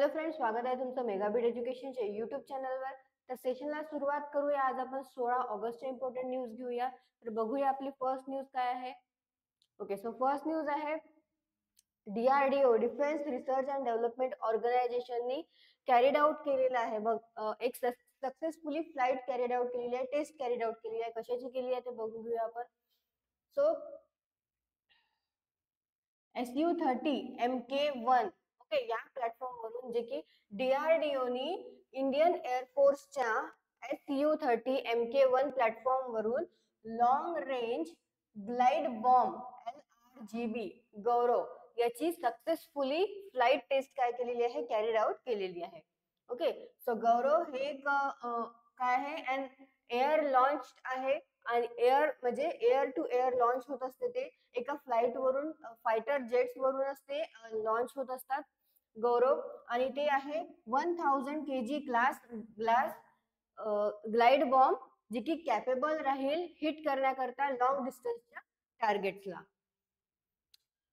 Hello friends, स्वागत आहे तुमचं मेगाबीट एज्युकेशनच्या यूट्यूब चॅनलवर. तर सेशनला सुरुवात करूया. आज आपण 16 ऑगस्टच्या इम्पॉर्टंट न्यूज घेऊया. तर बघूया आपली फर्स्ट न्यूज काय आहे. ओके, सो फर्स्ट न्यूज आहे DRDO defence research and development ऑर्गनायझेशननी कॅरीड आउट केलेला आहे. बघ, एक सक्सेसफुली फ्लाईट कॅरीड आउट केलेली आहे, टेस्ट कॅरीड आउट केलेली आहे. कशाची केली आहे ते बघून घेऊया आपण. सो SU-30 MK1 ओके, या प्लॅटफॉर्म वरून जे की DRDO नी इंडियन एअरफोर्सच्या SU-30 MK1 प्लॅटफॉर्म वरून long range glide bomb LRGB गौरव याची सक्सेसफुली फ्लाइट टेस्ट काय केलेली आहे, कॅरीड आउट केलेली आहे. ओके, सो गौरव हे एक काय आहे, अँड एअर लॉन्च आहे. आणि एअर म्हणजे एअर टू एअर लॉन्च होत असते. ते एका फ्लाइट वरून फायटर जेट्स वरून असते लॉन्च होत असतात गौरव. आणि ते आहे 1000 kg ग्लास ग्लाइड बॉम्ब, जे की कॅपेबल राहील हिट करण्याकरता लॉंग डिस्टन्सच्या टार्गेट्सला.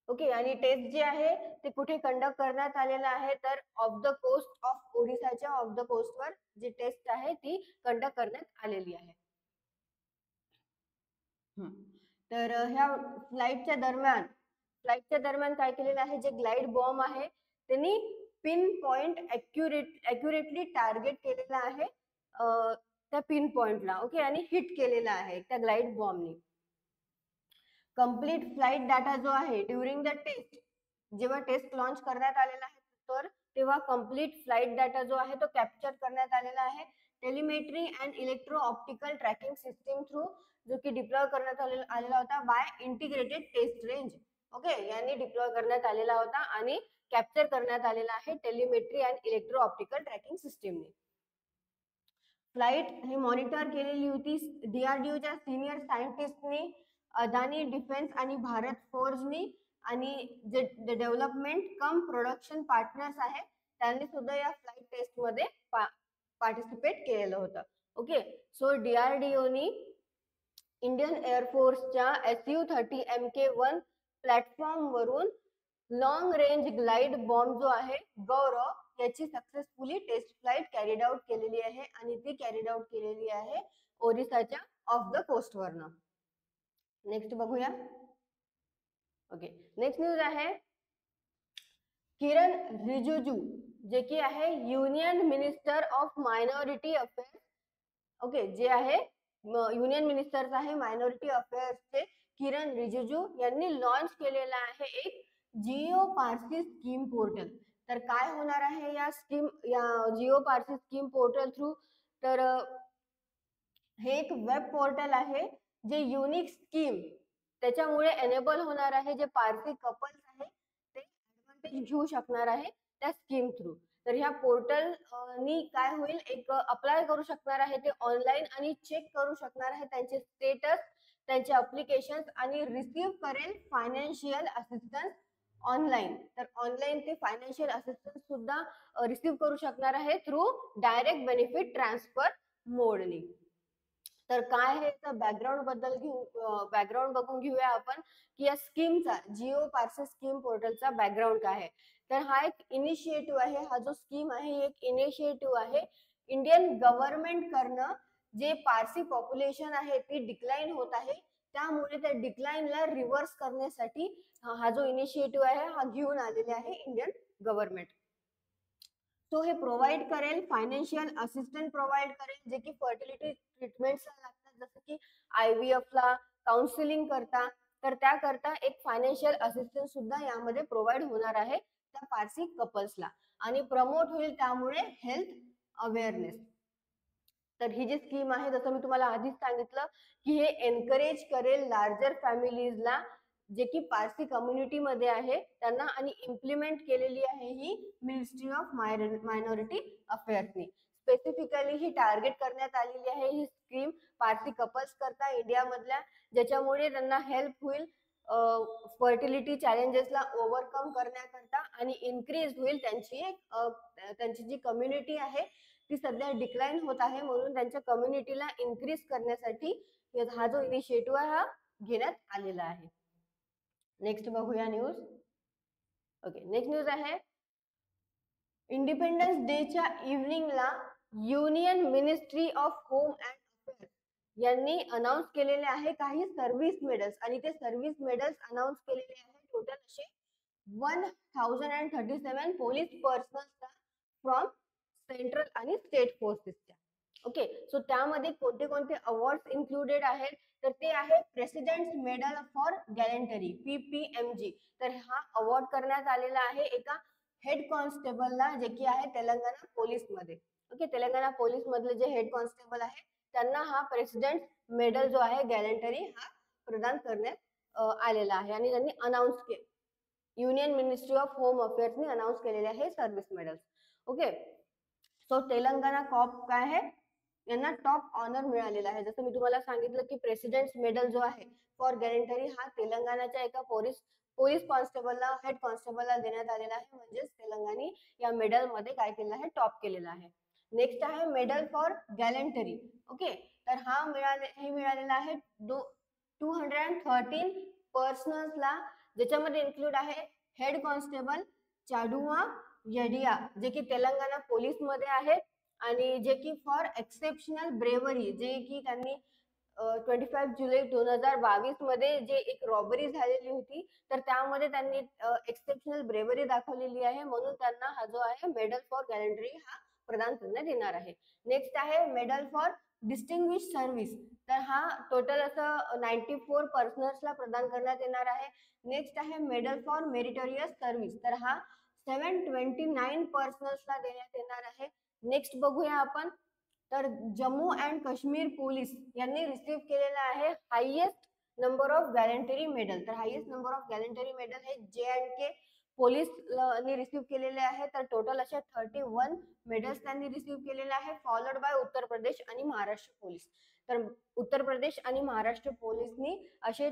ओके, आणि टेस्ट जे आहे ते कुठे कंडक्ट करण्यात आलेलं आहे, तर ऑफ द कोस्ट ऑफ ओडिसाच्या ऑफ द कोस्टवर जी टेस्ट आहे ती कंडक्ट करण्यात आलेली आहे. तर ह्या फ्लाइटच्या दरम्यान काय केलेलं आहे, जे ग्लाइड बॉम्ब आहे त्यांनी पिन पॉइंट ॲक्युरेटली टार्गेट केलेला आहे त्या पिन पॉइंटला. ओके, आणि हिट केलेला आहे त्या ग्लाइड बॉम्बनी. कंप्लीट फ्लाइट डाटा जो आहे ड्युरिंग द टेस्ट, जेव्हा टेस्ट लॉन्च करण्यात आलेला आहे तर तेव्हा कंप्लीट फ्लाइट डाटा जो आहे तो कॅप्चर करण्यात आलेला आहे. Telemetry and electro optical tracking system through, जो की डिप्लॉय करण्यात आलेला होता by integrated test range. Okay, यांनी डिप्लॉय करण्यात आलेला होता आणि कॅप्चर करण्यात आलेला आहे telemetry and electro optical tracking सिस्टीमने. फ्लाइट हे मॉनिटर केलेली होती DRDOच्या सिनियर सायंटिस्टनी, अदानी डिफेन्स आणि भारत फोर्सनी, आणि जे डेव्हलपमेंट कम प्रोडक्शन पार्टनर्स आहे त्यांनी सुद्धा या फ्लाइट टेस्ट मध्ये पार्टिसिपेट केलेलं होतं. ओके, सो DRDOनी इंडियन एअरफोर्सच्या SU-30 MK1 प्लॅटफॉर्म वरून लॉंग रेंज ग्लाइड बॉम्ब जो आहे गौरव याची successfully test flight carried out केलेली आहे, आणि ती कॅरीड आउट केलेली आहे ओरिसाच्या ऑफ द कोस्ट वरनं. नेक्स्ट बघूया. ओके, नेक्स्ट न्यूज आहे किरण रिजिजू, जे की आहे union minister of minority affairs. Okay, जे आहे युनियन मिनिस्टर आहे मायनॉरिटी अफेअर्सचे किरण रिजिजू यांनी लॉन्च केलेला आहे एक जिओ पारसी स्कीम पोर्टल. तर काय होणार आहे या Jio Parsi scheme portal through, तर हे एक वेब पोर्टल आहे जे युनिक स्कीम त्याच्यामुळे एनेबल होणार आहे. जे पारसी कपल्स आहे ते ऍडव्हान्टेज घेऊ शकणार आहे त्या स्कीम थ्रू. तर ह्या पोर्टल नी काय होईल, एक अप्लाय करू शकणार आहे ते ऑनलाईन आणि चेक करू शकणार आहे त्यांचे स्टेटस, त्यांचे अप्लिकेशन, आणि रिसीव्ह करेल फायनान्शियल असिस्टन्स ऑनलाईन. तर ऑनलाईन ते फायनान्शियल असिस्टन्स सुद्धा रिसीव्ह करू शकणार आहे थ्रू डायरेक्ट बेनिफिट ट्रान्सफर मोडनी. तर काय आहे तर बॅकग्राऊंड बघून घेऊया आपण की या स्कीमचा, जिओ पारसी स्कीम पोर्टलचा बॅकग्राऊंड काय आहे. तर हा एक इनिशिएटिव्ह आहे. हा जो स्कीम आहे एक इनिशिएटिव्ह आहे इंडियन गव्हर्नमेंट करणं. जे पारसी पॉप्युलेशन आहे ती डिक्लाइन होत आहे, त्यामुळे त्या डिक्लाइनला रिव्हर्स करण्यासाठी हा जो इनिशिएटिव्ह आहे हा घेऊन आलेले आहे इंडियन गव्हर्नमेंट. तो हे प्रोव्हाइड करेल फायनान्शियल असिस्टंट प्रोव्हाइड करेल, जे की फर्टिलिटी ट्रीटमेंट्स लागतात, जसं की IVF ला काउन्सिलिंग करता, तर त्याकरता एक फायनान्शियल असिस्टन्स सुद्धा यामध्ये प्रोव्हाइड होणार आहे त्या पारसी कपल्सला, आणि प्रमोट होईल त्यामुळे हेल्थ अवेअरनेस. तर ही जी स्कीम आहे, जसं मी तुम्हाला आधीच सांगितलं की हे एनकरेज करेल लार्जर फॅमिलीजला जे की पारसी कम्युनिटी मध्ये आहे त्यांना, आणि इम्प्लिमेंट केलेली आहे ही मिनिस्ट्री ऑफ मायनॉरिटी अफेअर्सनी. स्पेसिफिकली ही टार्गेट करण्यात आलेली आहे ही स्कीम पारसी कपल्स करता इंडिया मधल्या, ज्याच्यामुळे त्यांना हेल्प होईल फर्टिलिटी चॅलेंजेसला ओव्हरकम करण्याकरता, आणि इन्क्रीज होईल त्यांची जी कम्युनिटी आहे ती सध्या डिक्लाइन होत आहे, म्हणून त्यांच्या कम्युनिटीला इन्क्रीज करण्यासाठी हा जो इनिशिएटिव्ह आहे हा घेण्यात आलेला आहे. नेक्स्ट बघूया न्यूज. ओके, नेक्स्ट न्यूज आहे इंडिपेंडन्स डेच्या इव्हनिंगला union ministry of home and affairs यांनी अनाउन्स केलेले आहे काही सर्व्हिस मेडल्स, आणि ते सर्व्हिस मेडल्स अनाउन्स केलेले आहे टोटल असे 1037 पोलीस पर्सनल्सला फ्रॉम सेंट्रल आणि स्टेट फोर्सेसच्या. ओके, सो त्यामध्ये कोणते कोणते अवॉर्ड्स इन्क्लुडेड आहेत, तर ते आहे प्रेसिडेंट्स मेडल फॉर गॅलेंटरी PPMG. तर हा अवॉर्ड करण्यात आलेला आहे एका हेड कॉन्स्टेबलला, जे की आहे तेलंगणा पोलीस मध्ये. ओके, तेलंगणा पोलीस मधले जे हेड कॉन्स्टेबल आहे त्यांना हा प्रेसिडेंट मेडल जो आहे गॅलेंटरी हा प्रदान करण्यात आलेला आहे, आणि त्यांनी अनाउन्स केले, युनियन मिनिस्ट्री ऑफ होम अफेअर्सनी अनाउन्स केलेले आहे service medals. Okay, so Telangana cop काय आहे, यांना टॉप ऑनर मिळालेला आहे. जसं मी तुम्हाला सांगितलं की प्रेसिडेंट मेडल जो आहे फॉर गॅलेंटरी हा तेलंगणाच्या एका पोलीस कॉन्स्टेबलला, हेड कॉन्स्टेबलला देण्यात आलेला आहे, म्हणजेच तेलंगणी या मेडल मध्ये काय केलेलं आहे, टॉप केलेला आहे. नेक्स्ट आहे मेडल फॉर गॅलेंटरी. ओके, तर हा मिळालेला आहे 213 पर्सनल्सला, ज्याच्यामध्ये इन्क्लूड आहे हेड कॉन्स्टेबल चाडुआ यडिया, जे की तेलंगणा पोलीस मध्ये आहेत, आणि जे की फॉर एक्सेप्शनल ब्रेवरी, जे की त्यांनी 25 जुलै 2022 मध्ये जे एक रॉबरी झालेली होती, तर त्यामध्ये त्यांनी एक्सेप्शनल ब्रेवरी दाखवलेली आहे, म्हणून त्यांना हा जो आहे मेडल फॉर गॅलेंटरी हा प्रदान करण्यात येणार आहे. नेक्स्ट आहे मेडल फॉर डिस्टिंग्विश सर्व्हिस. तर हा टोटल असं 94 पर्सनल्सला प्रदान करण्यात येणार आहे. नेक्स्ट आहे मेडल फॉर मेरिटोरियस सर्व्हिस. तर हा 729 पर्सनल्सला देण्यात येणार आहे. नेक्स्ट बघूया आपण, तर जम्मू अँड काश्मीर पोलीस यांनी रिसीव्ह केलेला आहे हायेस्ट नंबर ऑफ गॅलेंटरी मेडल. तर हायेस्ट नंबर ऑफ गॅलेंटरी मेडल हे J&K पोलीस रिसीव्ह केलेले आहे. तर टोटल असे 31 मेडल्स त्यांनी रिसीव्ह केलेले आहे, फॉलोड बाय उत्तर प्रदेश आणि महाराष्ट्र पोलीस. तर उत्तर प्रदेश आणि महाराष्ट्र पोलीसनी असे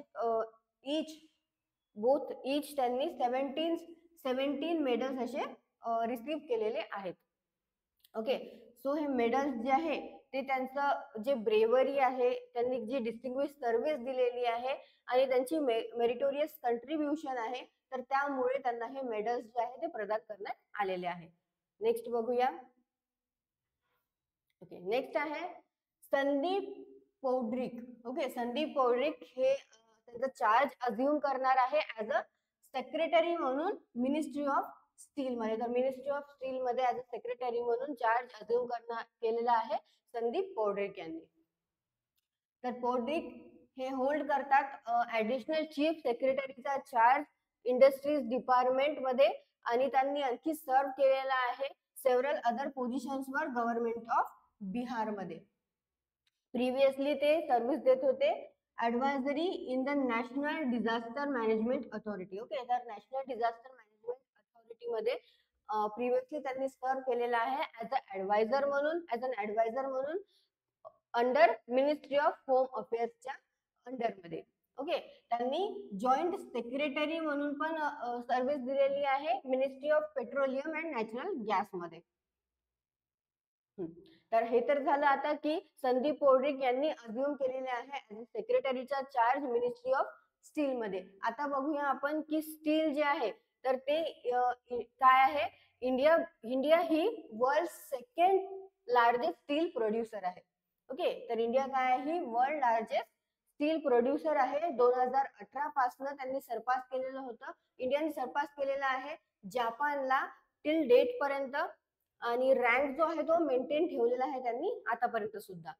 ईच त्यांनी 17 मेडल्स असे रिसीव्ह केलेले आहेत. ओके, सो हे मेडल्स जे आहे ते त्यांचं जे ब्रेवरी आहे, त्यांनी जी डिस्टिंग्विश सर्व्हिस दिलेली आहे आणि त्यांची मेरिटोरियस कंट्रीब्युशन आहे, तर त्यामुळे त्यांना हे मेडल्स जे आहे ते प्रदान करण्यात आलेले आहे. नेक्स्ट बघूया. ओके, नेक्स्ट आहे संदीप पौड्रिक. ओके, संदीप पौड्रिक हे त्यांचा चार्ज अज्युम करणार आहे ऍज अ सेक्रेटरी म्हणून मिनिस्ट्री ऑफ स्टील मध्ये. तर मिनिस्ट्री ऑफ स्टील मध्ये ऍज अ सेक्रेटरी म्हणून चार्ज अज्युम केलेला आहे संदीप पौड्रिक यांनी. तर पौड्रिक हे होल्ड करतात ऍडिशनल चीफ सेक्रेटरीचा चार्ज इंडस्ट्रीज डिपार्टमेंट मध्ये, आणि त्यांनी आणखी सर्व केलेला आहे सेव्हरल अदर पोझिशन्स वर गव्हर्नमेंट ऑफ बिहार मध्ये. प्रिव्हियसली ते सर्व्हिस देत होते advisory in the national disaster management authority. Okay, तर नॅशनल डिझास्टर मॅनेजमेंट अथॉरिटी मध्ये प्रिव्हियसली त्यांनी सर्व केलेला आहे ऍज अन ऍडवायझर म्हणून अंडर मिनिस्ट्री ऑफ होम अफेअर्सच्या अंडर मध्ये. ओके, त्यांनी जॉईंट सेक्रेटरी म्हणून पण सर्व्हिस दिलेली आहे ministry of petroleum and natural gas मध्ये. तर हे तर झालं आता की संदीप पौड्रिक यांनी अज्युम केलेले आहे ऍज सेक्रेटरीचा चार्ज मिनिस्ट्री ऑफ स्टील मध्ये. आता बघूया आपण की स्टील जे आहे तर ते काय आहे. इंडिया ही world second largest steel producer आहे. ओके, तर इंडिया काय आहे, ही वर्ल्ड लार्जेस्ट स्टील प्रोड्युसर आहे. 2018 पासून त्यांनी सरपास केलेलं होतं, इंडियाने सरपास केलेला आहे जपानला टिल डेट पर्यंत, आणि रँक जो आहे तो मेंटेन ठेवलेला आहे त्यांनी आतापर्यंत सुद्धा.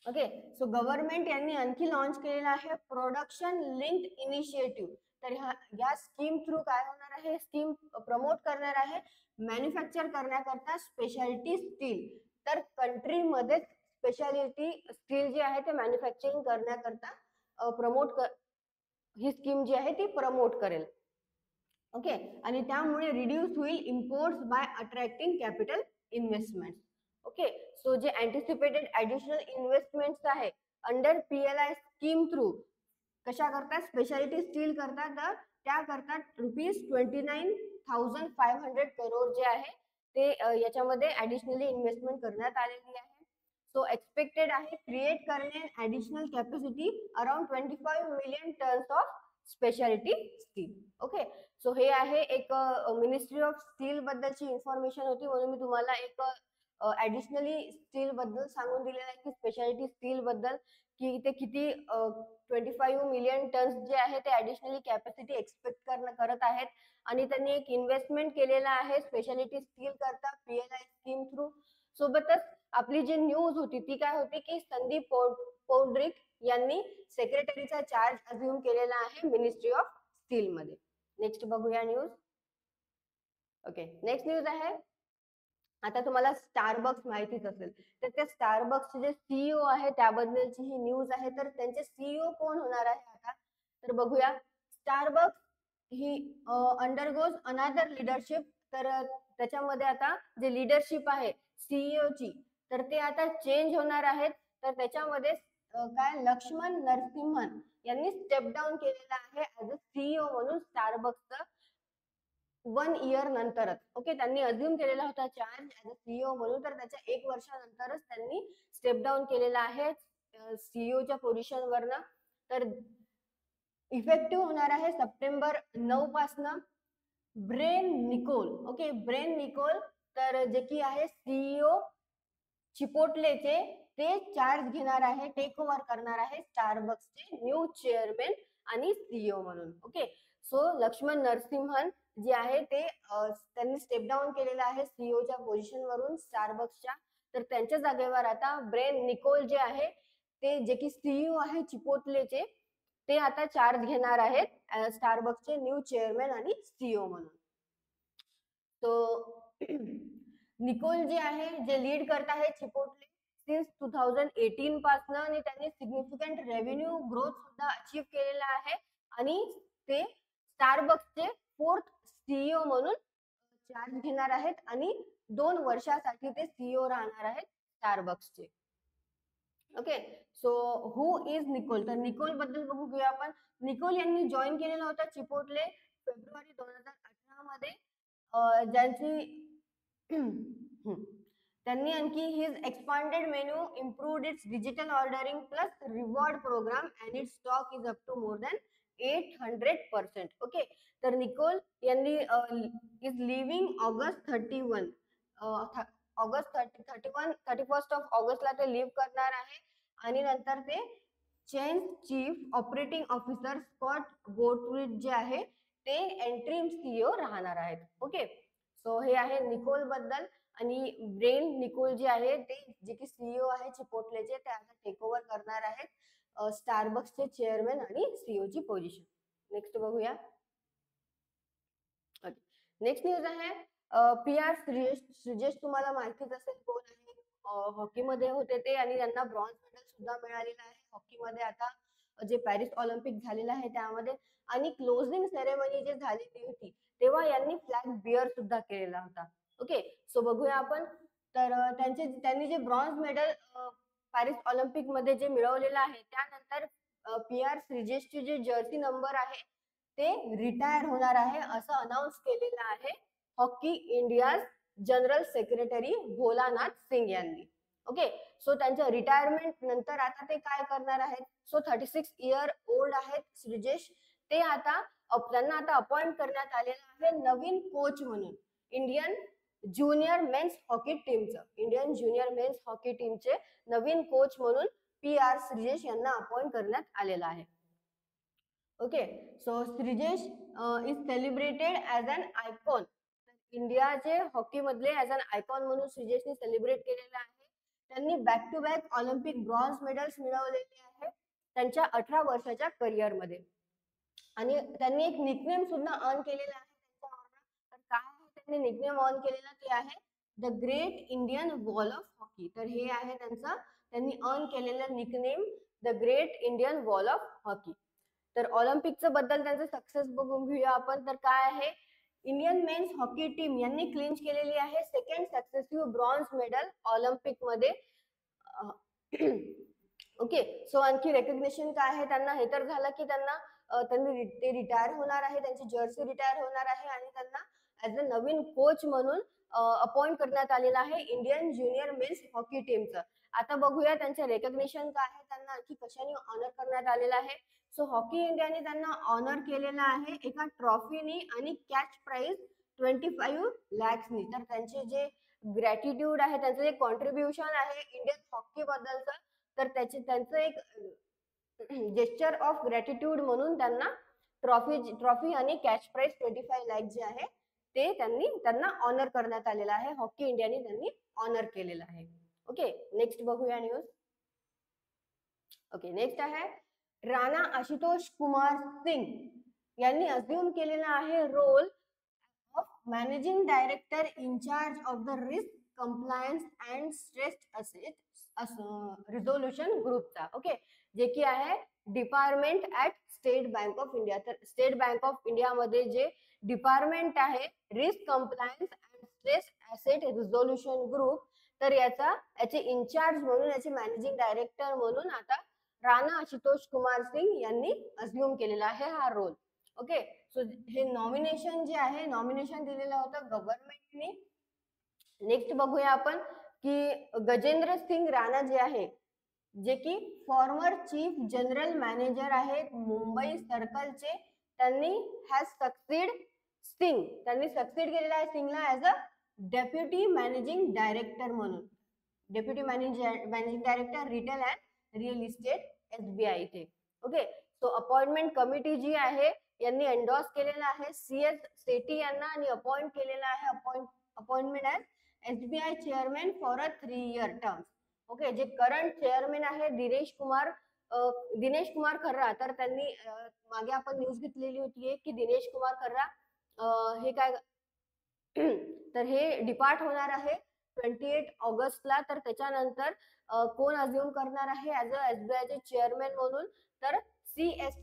ओके, सो गव्हर्नमेंट यांनी आणखी लॉन्च केलेला आहे प्रोडक्शन लिंक्ड इनिशिएटिव्ह. तर या स्कीम थ्रू काय होणार आहे, स्कीम प्रमोट करणार आहे मॅन्युफॅक्चर करण्याकरता स्पेशालिटी स्टील. तर कंट्रीमध्ये स्पेशालिटी स्टील जे आहे ते मॅन्युफॅक्चरिंग करण्याकरता ही स्कीम जी आहे ती प्रमोट करेल. ओके, आणि त्यामुळे रिड्यूस होईल imports by attracting capital investment. Okay, so जे अँटिसिपेटेड ऍडिशनल इन्व्हेस्टमेंट्स आहे अंडर PLI स्कीम थ्रू कशा करतात, स्पेशालिटी स्टील करतात, तर त्या करतात ₹29,500 करोड जे आहे ते याच्यामध्ये ऍडिशनली इन्व्हेस्टमेंट करण्यात आलेली आहे. सो एक्सपेक्टेड आहे क्रिएट करणे additional capacity around 25 million tons of speciality steel. Okay, so हे आहे एक मिनिस्ट्री ऑफ स्टील बद्दलची इन्फॉर्मेशन होती, म्हणून मी तुम्हाला एक ऍडिशनली स्टील बद्दल सांगून दिलेलं आहे की स्पेशालिटी स्टील बद्दल की ते किती 25 मिलियन टन्स जे आहे ते ऍडिशनली कॅपॅसिटी एक्सपेक्ट करत आहेत आणि त्यांनी एक इन्व्हेस्टमेंट केलेला आहे स्पेशालिटी स्टील करता PLI स्कीम थ्रू. सोबतच आपली जी न्यूज होती ती काय होती की संदीप पौंड्रिक यांनी सेक्रेटरीचा चार्ज अज्युम केलेला आहे मिनिस्ट्री ऑफ स्टील मध्ये. नेक्स्ट बघूया न्यूज. ओके, नेक्स्ट न्यूज आहे, आता तुम्हाला स्टारबक्स माहितीच असेल तर त्या स्टारबक्सचे जे सीईओ आहे त्याबद्दलची ही न्यूज आहे. तर त्यांचे सीईओ कोण होणार आहे आता, तर बघूया. स्टारबक्स ही अंडरगोज अनदर लिडरशिप. तर त्याच्यामध्ये आता जे लिडरशिप आहे सीईओ ची तर ते आता चेंज होणार आहेत. तर त्याच्यामध्ये काय लक्ष्मण नरसिम्हन यांनी स्टेप डाऊन केलेला आहे ऍज अ सीईओ म्हणून स्टारबक्सचं 1 इयर नंतरच. ओके, त्यांनी अज्युम केलेला होता चार्ज ऍज अ सीईओ म्हणून, तर त्याच्या 1 वर्षानंतरच त्यांनी स्टेप डाऊन केलेला आहे सीईओच्या पोझिशन वरनं. तर इफेक्टिव्ह होणार आहे सप्टेंबर 9 पासनं. Brian Niccol, okay, Brian Niccol तर जे की आहे सीईओ चिपोटलेचे, ते चार्ज घेणार आहे, टेक ओव्हर करणार आहे स्टारबक्सचे न्यू चेअरमॅन आणि सीईओ म्हणून. ओके, सो लक्ष्मण नरसिम्हन जे आहे ते त्यांनी स्टेप डाऊन केलेलं आहे सीईओच्या पोझिशन वरून स्टारबक्सच्या. तर त्यांच्या जागेवर आता ब्रेन निकोल जे आहे ते जे की सीईओ आहे चिपोटलेचे, ते आता चार्ज घेणार आहेत स्टारबक्सचे न्यू चेअरमॅन आणि सीईओ म्हणून. तो निकोल जे आहे जे लीड करत आहे चिपोटले सिन्स 2018 पासून आणि त्यांनी सिग्निफिकंट रेव्हेन्यू ग्रोथ सुद्धा अचीव केलेला आहे आणि ते स्टारबक्सचे 4th सीईओ म्हणून चार्ज घेणार आहेत आणि 2 वर्षासाठी ते सीईओ राहणार आहेत स्टारबक्सचे. Okay, so who is Nicole, तर निकोल बद्दल बघू घेऊया आपण. निकोल यांनी जॉईन केलेला होता चिपोटले फेब्रुवारी 2018 मध्ये. ज्यांची त्यांनी आणखी his expanded menu improved its digital ordering plus reward program and its stock is up to more than 800%. Okay, तर निकोल यांनी is leaving August 31 31st of ऑगस्टला ते लिव्ह करणार आहे आणि नंतर ते change chief operating officer Scott गोटविट जे आहे ते एंट्रीम सीईओ राहणार आहेत. ओके, सो हे आहे निकोल बद्दल. आणि ब्रेन निकोल जे आहे ते जे की सीईओ आहे चिपोटलेचे, ते आता टेक ओव्हर करणार आहेत स्टारबक्सचे चेअरमॅन आणि सीईओ ची पोझिशन. नेक्स्ट बघूया. नेक्स्ट न्यूज आहे PR श्रीजेश, तुम्हाला माहितीच असेल कोण आहे. हॉकीमध्ये होते ते आणि त्यांना ब्रॉन्झ मेडल सुद्धा मिळालेलं आहे हॉकीमध्ये आता जे पॅरिस ऑलिम्पिक झालेलं आहे त्यामध्ये. आणि क्लोजिंग सेरेमनी जे झालेली होती तेव्हा यांनी फ्लॅग बिअर सुद्धा केलेला होता. ओके, सो बघूया आपण. तर त्यांनी जे ब्रॉन्झ मेडल पॅरिस ऑलिम्पिक मध्ये जे मिळवलेलं आहे त्यानंतर PR श्रीजेशची जे जर्सी नंबर आहे ते रिटायर होणार आहे असं अनाउन्स केलेलं आहे hockey India general secretary Bholanath Singh यांनी. ओके, सो त्यांच्या रिटायरमेंट नंतर आता ते काय करणार आहेत. सो 36 इयर ओल्ड आहेत श्रीजेश. ते आता त्यांना आता अपॉइंट करण्यात आलेलं आहे नवीन कोच म्हणून इंडियन ज्युनियर मेन्स हॉकी टीमचं. इंडियन ज्युनियर मेन्स हॉकी टीमचे नवीन कोच म्हणून PR श्रीजेश यांना अपॉइंट करण्यात आलेला आहे. Okay, so Sreejesh is celebrated as an icon. इंडियाचे हॉकी मधले ऍज अन आयकॉन म्हणून श्रीजेशने सेलिब्रेट केलेलं आहे. त्यांनी back to back Olympic bronze medals मिळवलेले आहेत त्यांच्या 18 वर्षाच्या करिअर मध्ये. आणि त्यांनी एक निकनेम सुद्धा अर्न केलेला आहे त्यांच्यावरनं. तर काय आहे त्यांनी निकनेम अर्न केलेला ते आहे the great Indian wall of hockey. तर हे आहे त्यांचं त्यांनी अर्न केलेलं nickname the great Indian wall of hockey. तर ऑलिम्पिकचं बद्दल त्यांचं सक्सेस बघून घेऊया आपण. तर काय आहे, इंडियन मेन्स हॉकी टीम यांनी क्लिंच केलेली आहे 2nd successive bronze medal Olympic मध्ये. ओके, सो आणखी रेकग्नेशन काय आहे त्यांना, हे तर झालं की त्यांना ते रिटायर होणार आहे, त्यांची जर्सी रिटायर होणार आहे आणि त्यांना ऍज अ नवीन कोच म्हणून अपॉइंट करण्यात आलेला आहे इंडियन ज्युनियर मेन्स हॉकी टीमचं. आता बघूया त्यांचे रेकग्निशन काय आहे, त्यांना आणखी कशाने ऑनर करण्यात आलेलं आहे. सो हॉकी इंडियाने त्यांना ऑनर केलेलं आहे एका ट्रॉफीनी आणि कॅच प्राइज 25 लॅक्सनी. तर त्यांचे जे ग्रॅटिट्यूड आहे, त्यांचं जे कॉन्ट्रीब्युशन आहे इंडियन हॉकी बद्दलचं, तर त्यांचं एक जेस्चर ऑफ ग्रॅटिट्यूड म्हणून त्यांना ट्रॉफी आणि कॅच प्राइज 25 लाख जे आहे ते त्यांना ऑनर करण्यात आलेलं आहे. हॉकी इंडियाने त्यांनी ऑनर केलेलं आहे. ओके, नेक्स्ट बघूया न्यूज. ओके, नेक्स्ट आहे राणा आशुतोष कुमार सिंग यांनी अज्युम केलेला आहे role of managing director in charge of the risk compliance and stressed asset resolution ग्रुपचा. ओके, जे की आहे department at State Bank of India. तर स्टेट बँक ऑफ इंडिया मध्ये जे डिपार्टमेंट आहे risk compliance and stress asset resolution group, तर याचे इन्चार्ज म्हणून, याचे मॅनेजिंग डायरेक्टर म्हणून आता राणा आशुतोष कुमार सिंग यांनी अज्युम केलेला आहे हा रोल. ओके, सो हे नॉमिनेशन जे आहे, नॉमिनेशन दिलेलं होतं गव्हर्नमेंटने. नेक्स्ट बघूया आपण की गजेंद्र सिंग राणा जे आहे, जे की फॉर्मर चीफ जनरल मॅनेजर आहेत मुंबई सर्कलचे, त्यांनी सक्सीड केलेला आहे सिंगला as a deputy managing director म्हणून. Deputy managing director retail and real estate SBI इथे. ओके, सो अपॉइंटमेंट कमिटी जी आहे यांनी एंडोर्स केलेला आहे CS सेठी यांना आणि अपॉइंट केलेला आहे appointment as SBI chairman for a 3 year term. Okay, जे करंट चेअरमॅन आहे दिनेश कुमार खर्रा, तर त्यांनी मागे आपण न्यूज घेतलेली होती की दिनेश कुमार खर्रा हे काय तर हे डिपार्ट होणार आहे 28 ऑगस्टला. तर त्याच्यानंतर कोण अज्युम करणार आहे ऍज अ SBI चे चेअरमॅन म्हणून, तर CS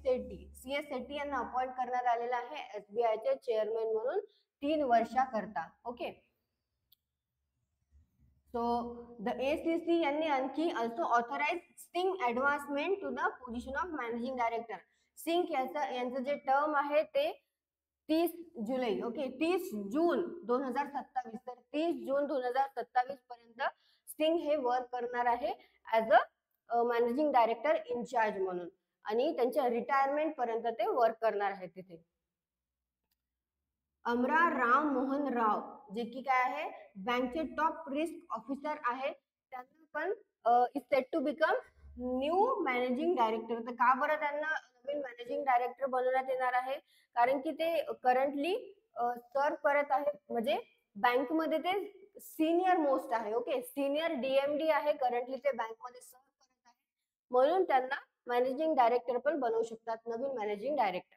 सेठी यांना अपॉइंट करण्यात आलेला आहे SBI चे चेअरमॅन म्हणून 3 वर्षाकरता. ओके, सो द ACC यांनी आणखी also authorise Singh advancement to the position of managing director. Singh यांचं जे टर्म आहे ते 30 जुलै, ओके 30 जून 2027, तर 30 जून 2027 पर्यंत सिंग हे वर्क करणार आहे as a managing director in charge म्हणून, आणि त्यांच्या रिटायरमेंट पर्यंत ते वर्क करणार आहेत तिथे. अमरा राम मोहन राव, जे की काय आहे बँकचे टॉप रिस्क ऑफिसर आहे, त्यांना पण is set to become new managing director. तर का बरं त्यांना नवीन मॅनेजिंग डायरेक्टर बनवण्यात येणार आहे, कारण की ते करंटली सर्व करत आहे, म्हणजे बँकमध्ये ते सिनियर मोस्ट आहे. ओके, सिनियर DMD आहे करंटली, ते बँकमध्ये सर्व करत आहे, म्हणून त्यांना मॅनेजिंग डायरेक्टर पण बनवू शकतात, नवीन मॅनेजिंग डायरेक्टर.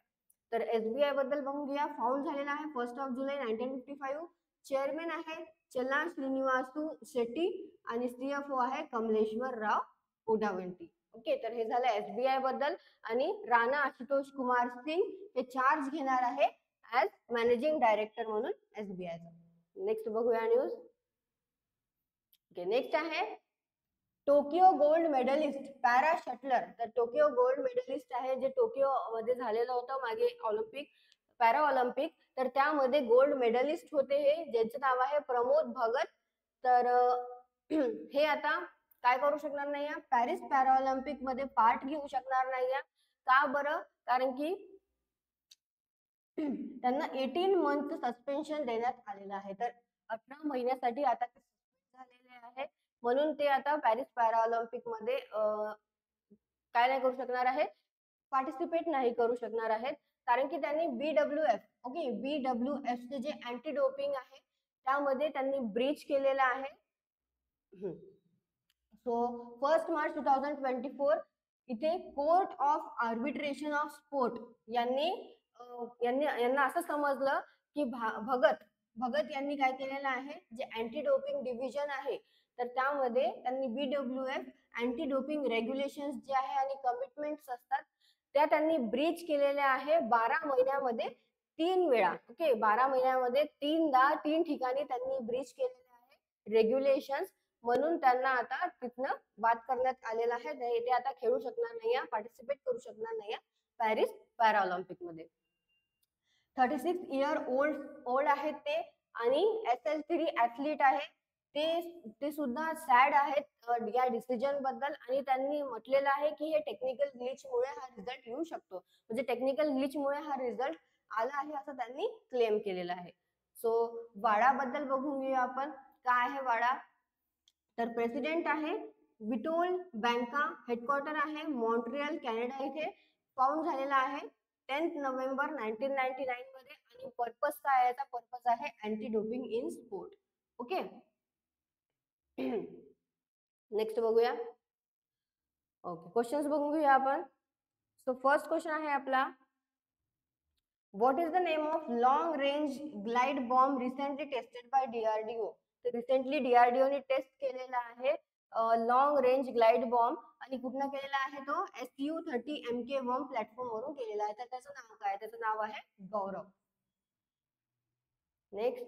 तर SBI बद्दल बघून घ्या. फाउंड झालेला आहे 1 जुलै 1955. चेअरमॅन आहे चला श्रीनिवासू शेट्टी आणि CFO आहे कमलेश्वर राव उडावंटी. ओके, तर हे झालं SBI बद्दल. आणि राणा आशुतोष कुमार सिंग हे चार्ज घेणार आहे ऍज मॅनेजिंग डायरेक्टर म्हणून SBI चा. नेक्स्ट बघूया न्यूज. ओके, नेक्स्ट आहे Tokyo gold medallist para shuttler. तर टोकियो गोल्ड मेडलिस्ट आहे, जे टोकियो मध्ये झालेलं होतं मागे पॅरा ऑलिम्पिक, तर त्यामध्ये गोल्ड मेडलिस्ट होते हे, ज्यांचं नाव आहे प्रमोद भगत. तर हे आता काय करू शकणार नाही, पॅरिस पॅरा ऑलिम्पिक मध्ये पार्ट घेऊ शकणार नाही. का बरं, कारण की त्यांना 18 मंथ सस्पेन्शन देण्यात आलेलं आहे. तर 18 महिन्यासाठी आता झालेले आहे, म्हणून ते आता पॅरिस पॅरा ऑलिम्पिक मध्ये काय नाही करू शकणार आहेत, पार्टिसिपेट नाही करू शकणार आहेत, कारण की त्यांनी BWF, ओके BWF चे जे अँटी डोपिंग आहे त्यामध्ये त्यांनी ब्रीच केलेला आहे. सो 1 मार्च 2024 इथे court of arbitration of sport यांना असं समजलं की भगत यांनी काय केलेलं आहे, जे अँटी डोपिंग डिव्हिजन आहे, तर त्यामध्ये त्यांनी BWF अँटी डोपिंग रेग्युलेशन्स जे आहे आणि कमिटमेंट्स असतात त्या त्यांनी ब्रीच केलेल्या आहे 12 महिन्यामध्ये 3 वेळा. ओके, 12 महिन्यामध्ये 3 ठिकाणी त्यांनी ब्रीच केलेले आहे रेग्युलेशन्स, म्हणून त्यांना आता तिथनं बाद करण्यात आलेलं आहे. ते आता खेळू शकणार नाही, पार्टिसिपेट करू शकणार नाही पॅरिस पॅरा ऑलिम्पिक मध्ये. 36 इयर ओल्ड आहेत ते, आणि SL3 ऍथलीट आहे. ते सुद्धा सॅड आहेत या डिसिजन बद्दल, आणि त्यांनी म्हटलेलं आहे की हे टेक्निकल ग्लिच मुळे हा रिझल्ट येऊ शकतो, म्हणजे टेक्निकल ग्लिच मुळे हा रिझल्ट आला आहे असं त्यांनी क्लेम केलेलं आहे. सो वाडा बद्दल बघून घेऊया आपण. काय आहे वाडा? तर प्रेसिडेंट आहे विटोल बँका, हेडक्वार्टर आहे मॉन्ट्रियल कॅनडा इथे फाउंड झालेला आहे 10 नोव्हेंबर 1999 मध्ये. आणि पर्पज काय आहे? याचा पर्पज आहे anti doping in sport. Okay. Next बघूया. ओके, क्वेश्चन्स बघून घेऊया आपण. सो फर्स्ट क्वेश्चन आहे आपला, what is the name of long range glide bomb recently tested by DRDO? तर रिसेंटली डीआरडीओ ने टेस्ट केलेला आहे लॉन्ग रेंज ग्लाइड बॉम्ब, आणि कुठनं केलेला आहे तो? SU-30 MK बॉम्ब प्लॅटफॉर्म वरून केलेला आहे. तर त्याचं नाव काय? त्याचं नाव आहे Gaurav. Next.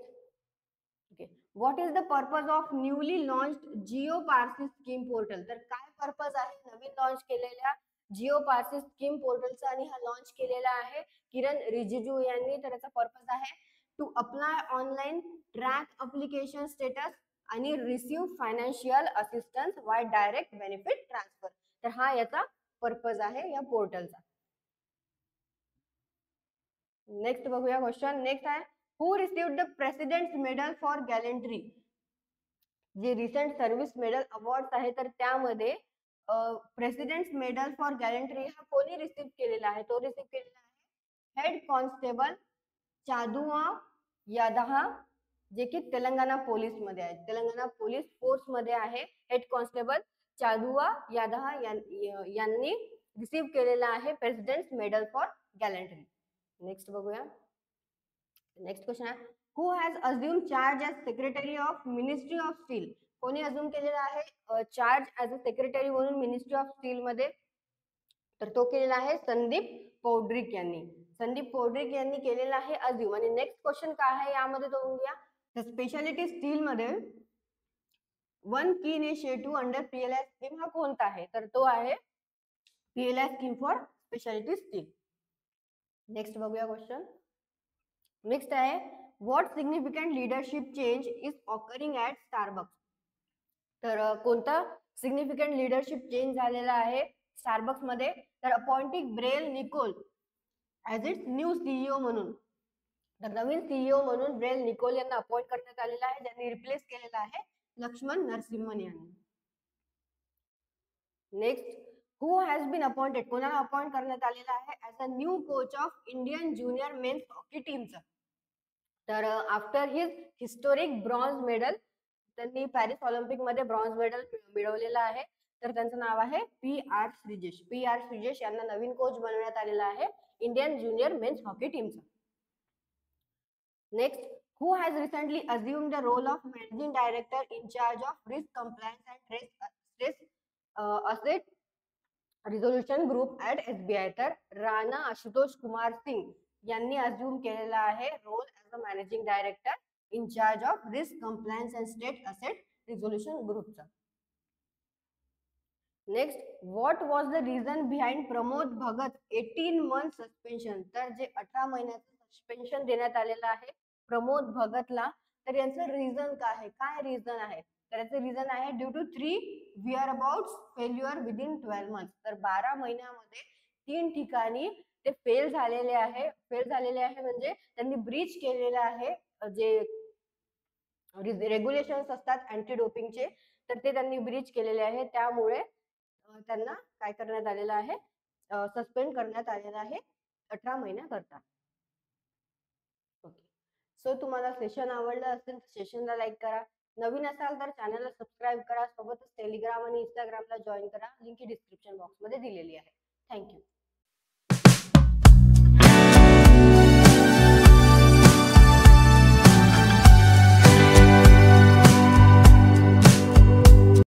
Okay, what is the purpose of newly launched Jiyo Parsi scheme portal? तर काय पर्पज आहे नवीन लॉन्च केलेल्या जिओ पार्सी स्कीम पोर्टलचा? आणि हा लॉन्च केलेला आहे किरण रिजिजू यांनी. तर याचा पर्पज आहे to apply online, track application status आणि receive financial assistance via direct benefit transfer. तर हा याचा पर्पज आहे या पोर्टलचा. नेक्स्ट बघूया क्वेश्चन. नेक्स्ट आहे, who received the president's medal for gallantry? जे रिसेंट सर्व्हिस मेडल अवॉर्ड आहे तर त्यामध्ये प्रेसिडेंट्स मेडल फॉर गॅलेंट्री हा कोणी रिसीव्ह केलेला आहे? तो रिसीव्ह केलेला आहे हेड कॉन्स्टेबल चादुआ यादहा, जे की तेलंगणा पोलीस मध्ये आहे. तेलंगणा पोलीस फोर्स मध्ये आहे. हेड कॉन्स्टेबल चादुआ यादहा यांनी रिसीव्ह केलेला आहे president's medal for gallantry. Next बघूया. नेक्स्ट क्वेश्चन आहे, who has assume charge as secretary of ministry of steel? कोणी अज्युम केलेला आहे चार्ज ऍज अ सेक्रेटरी म्हणून मिनिस्ट्री ऑफ स्टील मध्ये? तर तो केलेला आहे संदीप पौड्रिक यांनी. संदीप पौड्रिक यांनी केलेला आहे अज्युम. आणि नेक्स्ट क्वेश्चन काय आहे यामध्ये तो बघूया. तर स्पेशालिटी स्टील मध्ये वन की इनिशिएटिव्ह अंडर PLI स्कीम हा कोणता आहे? तर तो आहे PLI scheme for speciality steel. Next बघूया क्वेश्चन. नेक्स्ट आहे, what significant leadership change is occurring at Starbucks? तर कोणता सिग्निफिकंट लीडरशिप चेंज झालेला आहे स्टारबक्स मध्ये? तर appointing Brian Niccol as its new CEO म्हणून. तर नवीन CEO म्हणून ब्रेल निकोल यांना अपॉइंट करण्यात आलेला आहे, ज्यांनी रिप्लेस केलेला आहे लक्ष्मण नरसिम्हन यांनी. Next, who has been appointed? कोणाला अपॉइंट करण्यात आलेला आहे as a new coach of Indian junior men's hockey टीमचं? तर after his historic bronze medal, त्यांनी पॅरिस ऑलिम्पिक मध्ये ब्रॉन्झ मेडल मिळवलेला आहे. तर त्यांचं नाव आहे PR श्रीजेश. PR श्रीजेश यांना नवीन कोच बनवण्यात आलेला आहे इंडियन ज्युनियर मेन्स हॉकी टीमचा. Next, who has recently assumed the role of managing director in charge of risk compliance and stress asset resolution group at SBI? तर राणा आशुतोष कुमार सिंग यांनी अज्युम केलेला आहे role as a managing director in charge of risk compliance and state asset resolution ग्रुपचा. Next, what was the reason behind Pramod Bhagat 18 month suspension? तर जे 18 महिन्याचं suspension देण्यात आलेलं आहे प्रमोद भगतला, तर यांचं रिझन काय आहे? काय रिझन आहे? तर याचं रिझन आहे due to 3 whereabouts failure within 12 month. तर 12 महिन्यामध्ये 3 ठिकाणी ते फेल झालेले आहे. फेल झालेले आहे म्हणजे त्यांनी ब्रीच केलेले आहे जे रेग्युलेशन्स असतात अँटी डोपिंगचे, तर ते त्यांनी ब्रीच केलेले आहे. त्यामुळे त्यांना काय करण्यात आलेलं आहे? सस्पेंड करण्यात आलेलं आहे 18 महिन्याकरता. ओके, सो तुम्हाला सेशन आवडलं असेल तर सेशनला लाईक करा. नवीन असाल तर चॅनलला सबस्क्राईब करा. सोबतच टेलिग्राम आणि इंस्टाग्रामला जॉईन करा. लिंक डिस्क्रिप्शन बॉक्स मध्ये दिलेली आहे. थँक्यू.